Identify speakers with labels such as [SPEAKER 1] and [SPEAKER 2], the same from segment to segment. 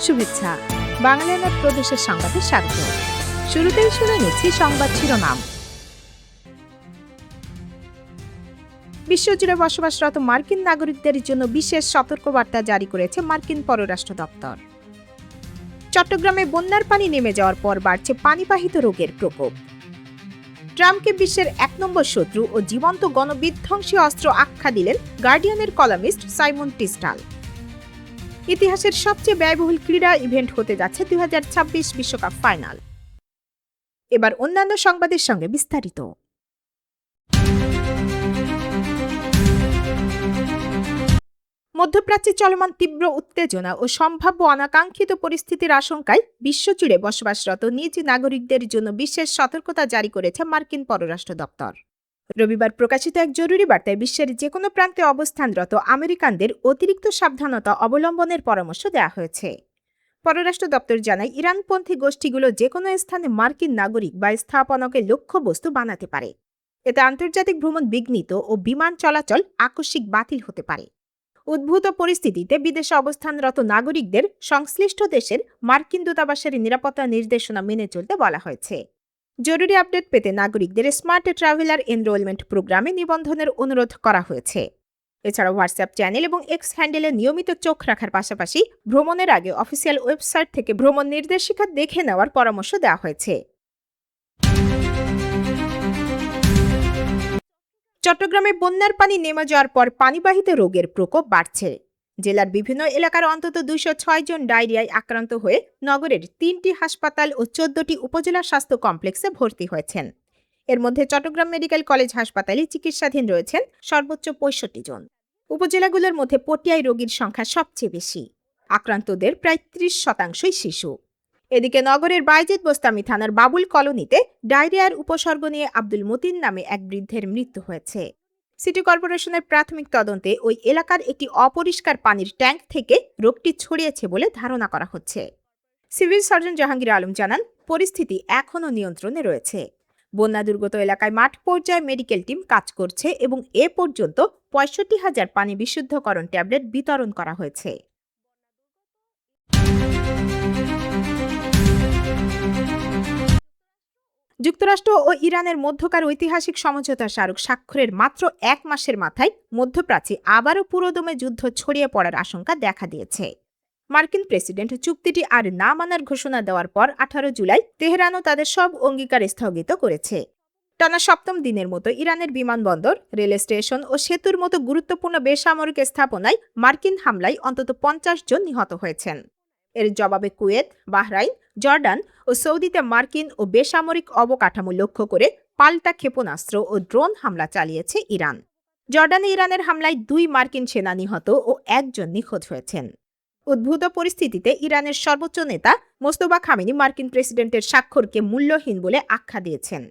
[SPEAKER 1] শুভেচ্ছা। বাংলাদেশ প্রদেশের সংবাদে স্বাগত। শুরুতেই শুনে নিচ্ছি সংবাদ শিরোনাম। বিশ্বজুড়ে বসবাসরত মার্কিন নাগরিকদের জন্য বিশেষ সতর্কবার্তা জারি করেছে মার্কিন পররাষ্ট্র দপ্তর। চট্টগ্রামে বন্যার পানি নেমে যাওয়ার পর বাড়ছে পানিবাহিত রোগের প্রকোপ। ট্রাম্পকে বিশ্বের ১ নম্বর শত্রু ও জীবন্ত গণবিধ্বংসী অস্ত্র আখ্যা দিলেন গার্ডিয়ানের কলামিস্ট সাইমন টিস্টাল। ইতিহাসের সবচেয়ে ব্যয়বহুল ক্রীড়া ইভেন্ট হতে যাচ্ছে ২০২৬ বিশ্বকাপ ফাইনাল। এবার অন্যান্য সংবাদের সঙ্গে বিস্তারিত। মধ্যপ্রাচ্যে চলমান তীব্র উত্তেজনা ও সম্ভাব্য অনাকাঙ্ক্ষিত পরিস্থিতির আশঙ্কায় বিশ্বজুড়ে বসবাসরত নিজ নাগরিকদের জন্য বিশেষ সতর্কতা জারি করেছে মার্কিন পররাষ্ট্র দপ্তর। রবিবার প্রকাশিত এক জরুরি বার্তায় বিশ্বের যে কোনো প্রান্তে অবস্থানরত আমেরিকানদের অতিরিক্ত সাবধানতা অবলম্বনের পরামর্শ দেওয়া হয়েছে। পররাষ্ট্র দপ্তর জানায়, ইরানপন্থী গোষ্ঠীগুলো যে কোনো স্থানে মার্কিন নাগরিক বা স্থাপনাকে লক্ষ্যবস্তু বানাতে পারে। এতে আন্তর্জাতিক ভ্রমণ বিঘ্নিত ও বিমান চলাচল আকস্মিক বাতিল হতে পারে। উদ্ভূত পরিস্থিতিতে বিদেশে অবস্থানরত নাগরিকদের সংশ্লিষ্ট দেশের মার্কিন দূতাবাসের নিরাপত্তা নির্দেশনা মেনে চলতে বলা হয়েছে। জরুরি আপডেট পেতে নাগরিকদের স্মার্ট ট্রাভেলার এনরোলমেন্ট প্রোগ্রামে নিবন্ধনের অনুরোধ করা হয়েছে। এছাড়া হোয়াটসঅ্যাপ চ্যানেল এবং এক্স হ্যান্ডেলে নিয়মিত চোখ রাখার পাশাপাশি ভ্রমণের আগে অফিসিয়াল ওয়েবসাইট থেকে ভ্রমণ নির্দেশিকা দেখে নেওয়ার পরামর্শ দেওয়া হয়েছে। চট্টগ্রামে বন্যার পানি নেমে যাওয়ার পর পানিবাহিত রোগের প্রকোপ বাড়ছে। জেলার বিভিন্ন এলাকার অন্তত ২০৬ জন ডায়রিয়ায় আক্রান্ত হয়ে নগরের ৩টি হাসপাতাল ও ১৪টি উপজেলা স্বাস্থ্য কমপ্লেক্সে ভর্তি হয়েছেন। এর মধ্যে চট্টগ্রাম মেডিকেল কলেজ হাসপাতালে চিকিৎসাধীন রয়েছেন সর্বোচ্চ ৬৫ জন। উপজেলাগুলোর মধ্যে পটিয়ায় রোগীর সংখ্যা সবচেয়ে বেশি। আক্রান্তদের প্রায় ৩০% শিশু। এদিকে নগরের বাইজিদ বোস্তামি থানার বাবুল কলোনিতে ডায়রিয়ার উপসর্গ নিয়ে আব্দুল মতিন নামে এক বৃদ্ধের মৃত্যু হয়েছে। সিটি কর্পোরেশনের প্রাথমিক তদন্তে ওই এলাকার একটি অপরিষ্কার পানির ট্যাঙ্ক থেকে রোগটি ছড়িয়েছে বলে ধারণা করা হচ্ছে। সিভিল সার্জন জাহাঙ্গীর আলম জানান, পরিস্থিতি এখনও নিয়ন্ত্রণে রয়েছে। বন্যা দুর্গত এলাকায় মাঠ পর্যায়ে মেডিকেল টিম কাজ করছে এবং এ পর্যন্ত ৬৫,০০০ পানি বিশুদ্ধকরণ ট্যাবলেট বিতরণ করা হয়েছে। যুক্তরাষ্ট্র ও ইরানের মধ্যকার ঐতিহাসিক সমঝোতা স্মারক স্বাক্ষরের মাত্র ১ মাসের মাথায় মধ্যপ্রাচ্যে আবারও পুরোদমে যুদ্ধ ছড়িয়ে পড়ার আশঙ্কা দেখা দিয়েছে। মার্কিন প্রেসিডেন্ট চুক্তিটি আর না মানার ঘোষণা দেওয়ার পর ১৮ জুলাই তেহরানও তাদের সব অঙ্গীকার স্থগিত করেছে। টানা ৭ম দিনের মতো ইরানের বিমানবন্দর, রেল স্টেশন ও সেতুর মতো গুরুত্বপূর্ণ বেসামরিক স্থাপনায় মার্কিন হামলায় অন্তত ৫০ জন নিহত হয়েছেন। এর জবাবে কুয়েত, বাহরাইন, জর্ডান ও সৌদিতে মার্কিন ও বেসামরিক অবকাঠামো লক্ষ্য করে পাল্টা ক্ষেপণাস্ত্র ও ড্রোন হামলা চালিয়েছে ইরান। জর্ডানে ইরানের হামলায় ২ মার্কিন সেনা নিহত ও ১ জন নিখোঁজ হয়েছেন। উদ্ভূত পরিস্থিতিতে ইরানের সর্বোচ্চ নেতা মোস্তফা খামেনি মার্কিন প্রেসিডেন্টের স্বাক্ষরকে মূল্যহীন বলে আখ্যা দিয়েছেন।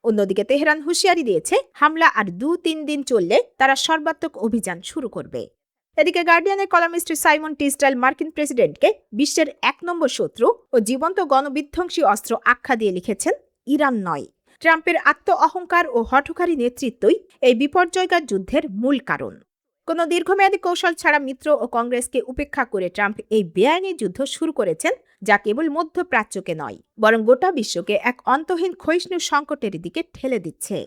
[SPEAKER 1] অন্যদিকে তেহরান হুঁশিয়ারি দিয়েছে, হামলা আর ২-৩ দিন চললে তারা সর্বাত্মক অভিযান শুরু করবে। এদিকে গার্ডিয়ানের কলামিস্ট সাইমন টিস্টাল মার্কিন প্রেসিডেন্টকে বিশ্বের ১ নম্বর শত্রু ও জীবন্ত গণবিধ্বংসী অস্ত্র আখ্যা দিয়ে লিখেছেন, ইরান নয়, ট্রাম্পের আত্ম অহংকার ও হঠকারী নেতৃত্বই এই বিপর্যয়কার যুদ্ধের মূল কারণ। কোনো দীর্ঘমেয়াদী কৌশল ছাড়া মিত্র ও কংগ্রেসকে উপেক্ষা করে ট্রাম্প এই বেআইনি যুদ্ধ শুরু করেছেন, যা কেবল মধ্যপ্রাচ্যকে নয়, বরং গোটা বিশ্বকে এক অন্তহীন ক্ষয়িষ্ণু সংকটের দিকে ঠেলে দিচ্ছে।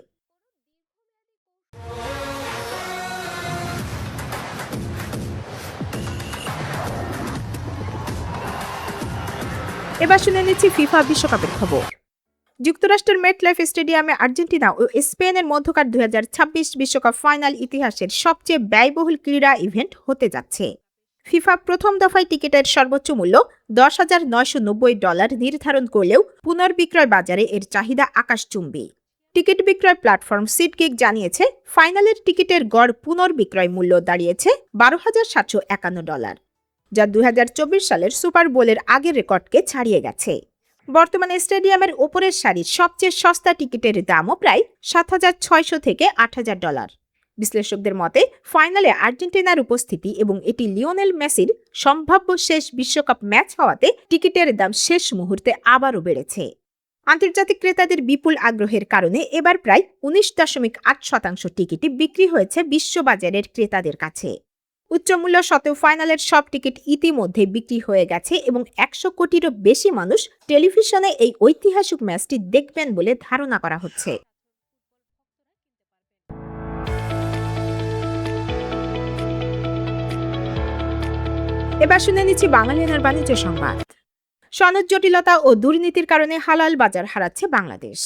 [SPEAKER 1] এবার শুনে নিচ্ছি ফিফা বিশ্বকাপের খবর। যুক্তরাষ্ট্রের মেটলাইফ স্টেডিয়ামে আর্জেন্টিনা ও স্পেনের মধ্যকার ২০২৬ বিশ্বকাপ ফাইনাল ইতিহাসের সবচেয়ে ব্যয়বহুল ক্রীড়া ইভেন্ট হতে যাচ্ছে। ফিফা প্রথম দফায় টিকিটের সর্বোচ্চ মূল্য $১০,৯৯০ নির্ধারণ করলেও পুনর্বিক্রয় বাজারে এর চাহিদা আকাশচুম্বী। টিকিট বিক্রয় প্ল্যাটফর্ম সিটগিক জানিয়েছে, ফাইনালের টিকিটের গড় পুনর্বিক্রয় মূল্য দাঁড়িয়েছে $১২,৭৫১, যা ২০২৪ সালের সুপার বোলের আগের রেকর্ডকে ছাড়িয়ে গেছে। বর্তমানে স্টেডিয়ামের ওপরের সারির সবচেয়ে সস্তা টিকিটের দামও প্রায় $৭,৬০০ থেকে $৮,০০০। বিশ্লেষকদের মতে, ফাইনালে আর্জেন্টিনার উপস্থিতি এবং এটি লিওনেল মেসির সম্ভাব্য শেষ বিশ্বকাপ ম্যাচ হওয়াতে টিকিটের দাম শেষ মুহূর্তে আবারও বেড়েছে। আন্তর্জাতিক ক্রেতাদের বিপুল আগ্রহের কারণে এবার প্রায় ১৯.৮% টিকিটই বিক্রি হয়েছে বিশ্ববাজারের ক্রেতাদের কাছে। উচ্চ মূল্য সত্ত্বেও ফাইনালের সব টিকিট ইতিমধ্যে বিক্রি হয়ে গেছে এবং 100 কোটিরও বেশি মানুষ টেলিভিশনে এই ঐতিহাসিক ম্যাচটি দেখবেন বলে ধারণা করা হচ্ছে। এবার শুনে নিচ্ছি বাঙালিয়ানার বাণিজ্য সংবাদ। সনদ জটিলতা ও দুর্নীতির কারণে হালাল বাজার হারাচ্ছে বাংলাদেশ।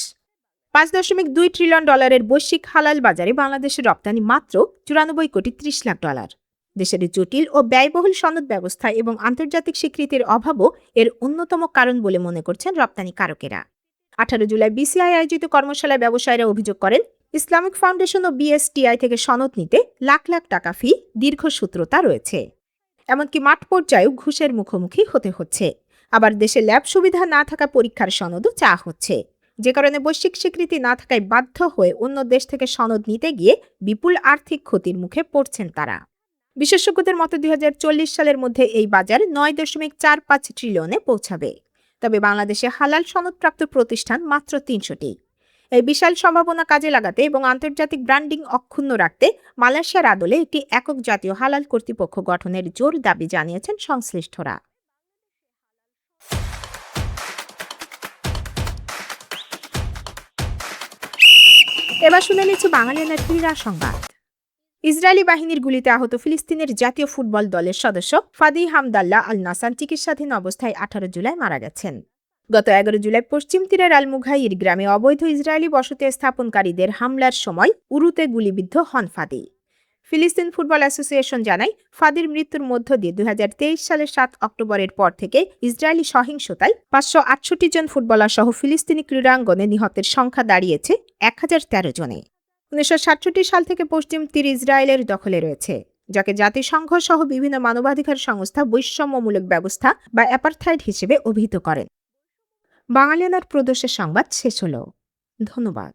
[SPEAKER 1] $5.2 ট্রিলিয়ন বৈশ্বিক হালাল বাজারে বাংলাদেশের রপ্তানি মাত্র 94 কোটি 30 লাখ ডলার। দেশের জটিল ও ব্যয়বহুল সনদ ব্যবস্থা এবং আন্তর্জাতিক স্বীকৃতির অভাবও এর অন্যতম কারণ বলে মনে করছেন রপ্তানিকারকেরা। 18 জুলাই বিসিআই আয়োজিত কর্মশালায় ব্যবসায়ীরা অভিযোগ করেন, ইসলামিক ফাউন্ডেশন ও বিএসটিআই থেকে সনদ নিতে লাখ লাখ টাকা ফি, দীর্ঘসূত্রতা রয়েছে। এমনকি মাঠ পর্যায়েও ঘুষের মুখোমুখি হতে হচ্ছে। আবার দেশে ল্যাব সুবিধা না থাকা পরীক্ষার সনদও চাওয়া হচ্ছে, যে কারণে বৈশ্বিক স্বীকৃতি না থাকায় বাধ্য হয়ে অন্য দেশ থেকে সনদ নিতে গিয়ে বিপুল আর্থিক ক্ষতির মুখে পড়ছেন তারা। বিশেষজ্ঞদের মতে 2040 সালের মধ্যে এই বাজার 9.45 ট্রিলিয়নে পৌঁছাবে। তবে বাংলাদেশে হালাল সনদপ্রাপ্ত প্রতিষ্ঠান মাত্র 300টি। এই বিশাল সম্ভাবনা কাজে লাগাতে এবং আন্তর্জাতিক ব্র্যান্ডিং অক্ষুণ্ণ রাখতে মালয়েশিয়ার আদলে একটি একক জাতীয় হালাল কর্তৃপক্ষ গঠনের জোর দাবি জানিয়েছেন সংশ্লিষ্টরা। এবার শুনে নিচ্ছি বাঙালিয়ানার ক্রীড়া সংবাদ। ইসরায়েলি বাহিনীর গুলিতে আহত ফিলিস্তিনের জাতীয় ফুটবল দলের সদস্য ফাদি হামদাল্লাহ আল নাসান চিকিৎসাধীন অবস্থায় 18 জুলাই মারা গেছেন। গত 11 জুলাই পশ্চিম তীরের আল মুঘাইর গ্রামে অবৈধ ইসরায়েলি বসতি স্থাপনকারীদের হামলার সময় উরুতে গুলিবিদ্ধ হন ফাদি। ফিলিস্তিন ফুটবল অ্যাসোসিয়েশন জানায়, ফাদির মৃত্যুর মধ্য দিয়ে 2023 সালের 7 অক্টোবরের পর থেকে ইসরায়েলি সহিংসতায় 568 জন ফুটবলার সহ ফিলিস্তিনি ক্রীড়াঙ্গনে নিহতের সংখ্যা দাঁড়িয়েছে 1013 জনে। 1967 সাল থেকে পশ্চিম তীর ইসরায়েলের দখলে রয়েছে, যাকে জাতিসংঘ সহ বিভিন্ন মানবাধিকার সংস্থা বৈষম্যমূলক ব্যবস্থা বা অ্যাপারথাইড হিসেবে অভিহিত করেন। বাঙালিয়ানার প্রদেশের সংবাদ শেষ হলো। ধন্যবাদ।